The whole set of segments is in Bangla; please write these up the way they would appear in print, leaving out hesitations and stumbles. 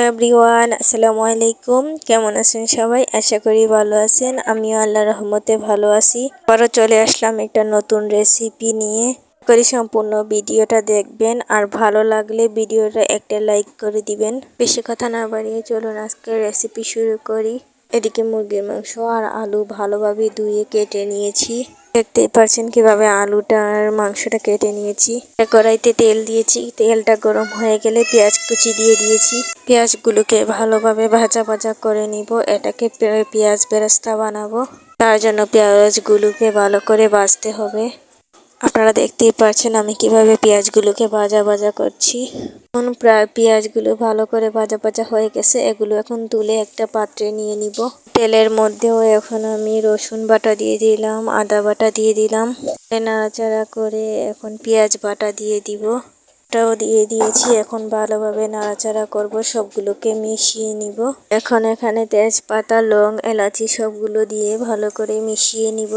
এভরিওয়ান, আসসালামু আলাইকুম। কেমন আছেন সবাই? আশা করি ভালো আছেন। আমিও আল্লাহর রহমতে ভালো আছি। আবারও চলে আসলাম একটা নতুন রেসিপি নিয়ে। আশা করি সম্পূর্ণ ভিডিওটা দেখবেন, আর ভালো লাগলে ভিডিওটা একটা লাইক করে দিবেন। বেশি কথা না বাড়িয়ে চলুন আজকে রেসিপি শুরু করি। এদিকে মুরগির মাংস আর আলু ভালোভাবে ধুয়ে কেটে নিয়েছি। দেখতেই পারছেন কিভাবে আলুটা আর মাংসটা কেটে নিয়েছি। কড়াইতে তেল দিয়েছি, তেলটা গরম হয়ে গেলে পেঁয়াজ কুচি দিয়ে দিয়েছি। পেঁয়াজগুলোকে ভালোভাবে ভাজা ভাজা করে নিব। এটাকে পেঁয়াজ বেরেস্তা বানাবো, তার জন্য পেঁয়াজগুলোকে ভালো করে ভাজতে হবে। আপনারা দেখতেই পাচ্ছেন আমি কিভাবে পেঁয়াজগুলোকে ভাজা ভাজা করছি। এখন প্রায় পেঁয়াজগুলো ভালো করে ভাজা ভাজা হয়ে গেছে। এগুলো এখন তুলে একটা পাত্রে নিয়ে নিব। তেলের মধ্যেও এখন আমি রসুন বাটা দিয়ে দিলাম, আদা বাটা দিয়ে দিলাম। নাড়াচাড়া করে এখন পেঁয়াজ বাটা দিয়ে দিব। টাও দিয়ে দিয়েছি। এখন ভালোভাবে নাড়াচাড়া করব, সবগুলোকে মিশিয়ে নিব। এখন এখানে তেজপাতা, লং, এলাচি সবগুলো দিয়ে ভালো করে মিশিয়ে নিব।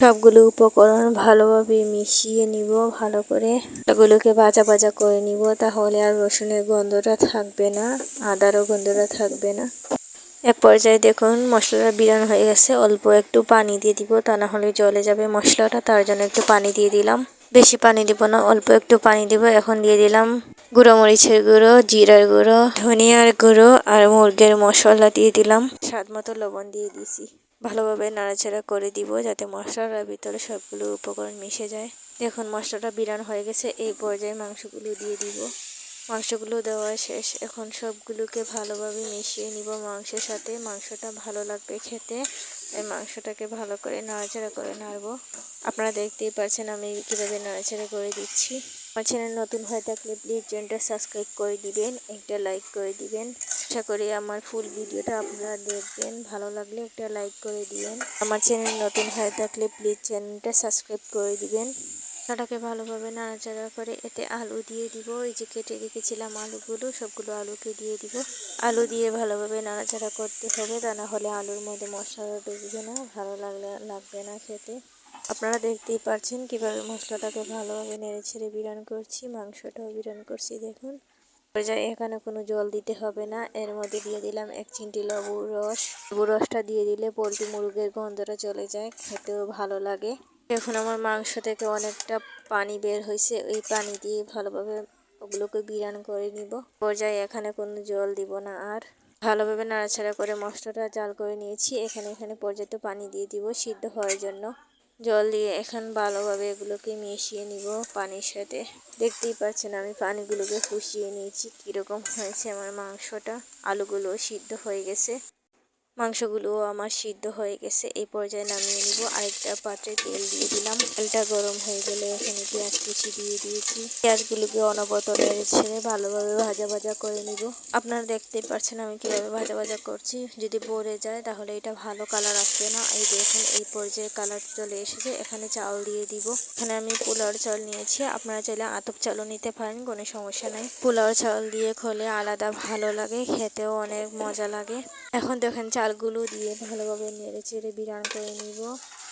সবগুলো উপকরণ ভালোভাবে মিশিয়ে নিব। ভালো করে এগুলোকে ভাজা ভাজা করে নিব, তাহলে আর রসুনের গন্ধটা থাকবে না, আদারও গন্ধটা থাকবে না। এক পর্যায়ে দেখুন মশলাটা বিরান হয়ে গেছে। অল্প একটু পানি দিয়ে দিব, তা না হলে জ্বলে যাবে মশলাটা, তার জন্য একটু পানি দিয়ে দিলাম। বেশি পানি দিব না, অল্প একটু পানি দিব। এখন দিয়ে দিলাম গুঁড়ো মরিচের গুঁড়ো, জিরার গুঁড়ো, ধনিয়ার গুঁড়ো আর মুরগির মশলা দিয়ে দিলাম। স্বাদ মতো লবণ দিয়ে দিছি। ভালোভাবে নাড়াচাড়া করে দিব যাতে মশলার ভিতরে সবগুলো উপকরণ মিশে যায়। দেখুন মশলাটা বিরান হয়ে গেছে। এই পর্যায়ে মাংসগুলো দিয়ে দিব। মাংসগুলো দেওয়া শেষ। এখন সবগুলোকে ভালোভাবে মিশিয়ে নিব মাংসের সাথে। মাংসটা ভালো লাগবে খেতে, এই মাংসটাকে ভালো করে নাড়াচাড়া করে নাড়বো। আপনারা দেখতেই পাচ্ছেন আমি কিভাবে নাড়াচাড়া করে দিচ্ছি। আমার চ্যানেল নতুন হয়ে থাকলে প্লিজ চ্যানেলটা সাবস্ক্রাইব করে দিবেন, একটা লাইক করে দিবেন। আশা করি আমার ফুল ভিডিওটা আপনারা দেখবেন, ভালো লাগলে একটা লাইক করে দিবেন। আমার চ্যানেল নতুন হয়ে থাকলে প্লিজ চ্যানেলটা সাবস্ক্রাইব করে দিবেন। মশলাটাকে ভালোভাবে নাড়াচাড়া করে এতে আলু দিয়ে দিব। এই যে কেটে রেখেছিলাম আলুগুলো, সবগুলো আলুকে দিয়ে দিব। আলু দিয়ে ভালোভাবে নাড়াচাড়া করতে হবে, তা না হলে আলুর মধ্যে মশলাটা ঢুকবে না, ভালো লাগবে না খেতে। আপনারা দেখতেই পাচ্ছেন কিভাবে মশলাটাকে ভালোভাবে নেড়ে ছেড়ে বিরান করছি, মাংসটাও বিরান করছি। দেখুন পর্যায়ে এখানে কোনো জল দিতে হবে না। এর মধ্যে দিয়ে দিলাম 1 চিমটি লেবুর রস। লেবুর রসটা দিয়ে দিলে পোলট্রি মুরগের গন্ধটা চলে যায়, খেতেও ভালো লাগে। এখন আমার মাংস থেকে অনেকটা পানি বের হয়েছে, ওই পানি দিয়ে ভালোভাবে ওগুলোকে বিরান করে নিব। পর্যায়ে এখানে কোনো জল দিব না, আর ভালোভাবে নাড়াচাড়া করে মশলাটা জাল করে নিয়েছি। এখানে পর্যাপ্ত পানি দিয়ে দিব সিদ্ধ হওয়ার জন্য। জল দিয়ে এখন ভালোভাবে এগুলোকে মিশিয়ে নিব পানির সাথে। দেখতেই পাচ্ছেন আমি পানিগুলোকে ফুসিয়ে নিয়েছি, কীরকম হয়েছে আমার মাংসটা। আলুগুলো সিদ্ধ হয়ে গেছে, মাংসগুলোও আমার সিদ্ধ হয়ে গেছে। এই পর্যায়ে নামিয়ে নিব। আরেকটা পাত্রে তেল দিয়ে দিলাম। তেলটা গরম হয়ে গেলে এখানে পেঁয়াজ কুচি দিয়ে দিয়েছি। পেঁয়াজগুলোকে অনবরত নেড়ে ছেড়ে ভালোভাবে ভাজা ভাজা করে নিব। আপনারা দেখতেই পাচ্ছেন আমি কিভাবে ভাজা ভাজা করছি। যদি পড়ে যায় তাহলে এটা ভালো কালার আসবে না। এই দেখুন এই পর্যায়ে কালার চলে এসেছে। এখানে চাল দিয়ে দিব। এখানে আমি পোলাওর চাল নিয়েছি, আপনারা চাইলে আতপ চালও নিতে পারেন, কোনো সমস্যা নাই। পোলাওর চাল দিয়ে খেলে আলাদা ভালো লাগে, খেতেও অনেক মজা লাগে। এখন দেখেন চালগুলো দিয়ে ভালোভাবে নেড়ে চেড়ে বিরান করে নিব।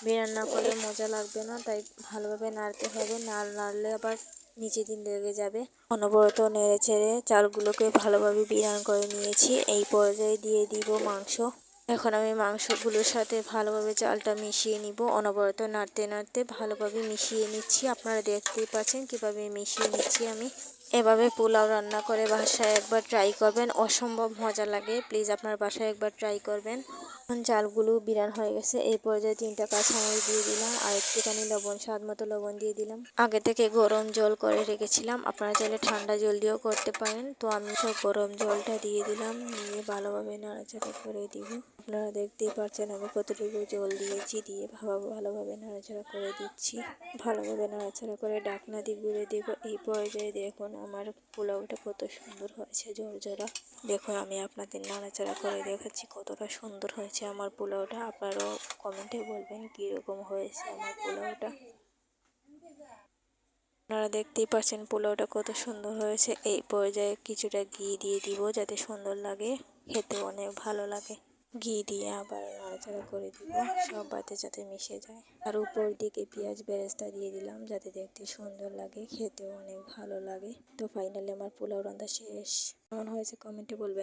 বিরান না করলে মজা লাগবে না, তাই ভালোভাবে নাড়তে হবে, না নাড়লে আবার নিচে দিন লেগে যাবে। অনবরত নেড়ে চেড়ে চালগুলোকে ভালোভাবে বিরান করে নিয়েছি। এই পর্যায়ে দিয়ে দিব মাংস। এখন আমি মাংসগুলোর সাথে ভালোভাবে চালটা মিশিয়ে নিব। অনবরত নাড়তে নাড়তে ভালোভাবে মিশিয়ে নিচ্ছি। আপনারা দেখতেই পাচ্ছেন কিভাবে মিশিয়ে নিচ্ছি আমি। এভাবে পোলাও রান্না করে বাসায় একবার ট্রাই করবেন, অসম্ভব মজা লাগে। প্লিজ আপনার বাসায় একবার ট্রাই করবেন। এখন চালগুলো বিরান হয়ে গেছে। এই পর্যায়ে 3টা কাঁচামরিচ দিয়ে দিলাম, আর একটুখানি লবণ, স্বাদ মতো লবণ দিয়ে দিলাম। আগে থেকে গরম জল করে রেখেছিলাম, আপনারা চাইলে ঠান্ডা জল দিয়েও করতে পারেন। তো আমি সব গরম জলটা দিয়ে দিলাম, দিয়ে ভালোভাবে নাড়াচাড়া করে দিব। আপনারা দেখতেই পাচ্ছেন আমি কতটুকু জল দিয়েছি, দিয়ে ভালোভাবে নাড়াচাড়া করে দিচ্ছি। ভালোভাবে নাড়াচাড়া করে ঢাকনা দিয়ে গুঁড়ে দেব। এই পর্যায়ে দেখুন আমার পোলাওটা কত সুন্দর হয়েছে, ঝরঝরা। দেখুন আমি আপনাদের নাড়াচাড়া করে দেখাচ্ছি কতটা সুন্দর হয়েছে আমার পোলাওটা। আপনারাও কমেন্টে বলবেন কীরকম হয়েছে আমার পোলাওটা। আপনারা দেখতেই পাচ্ছেন পোলাওটা কত সুন্দর হয়েছে। এই পর্যায়ে কিছুটা ঘি দিয়ে দিব যাতে সুন্দর লাগে, খেতে অনেক ভালো লাগে। ঘি দিয়ে আবার নাড়াচাড়া করে দিব সব ভাতের সাথে মিশে যায়। আর উপর দিকে পেঁয়াজ বেরেস্তা দিয়ে দিলাম যাতে দেখতে সুন্দর লাগে, খেতেও অনেক ভালো লাগে। তো ফাইনালি আমার পোলাও রান্না শেষ। কেমন হয়েছে কমেন্টে বলবেন।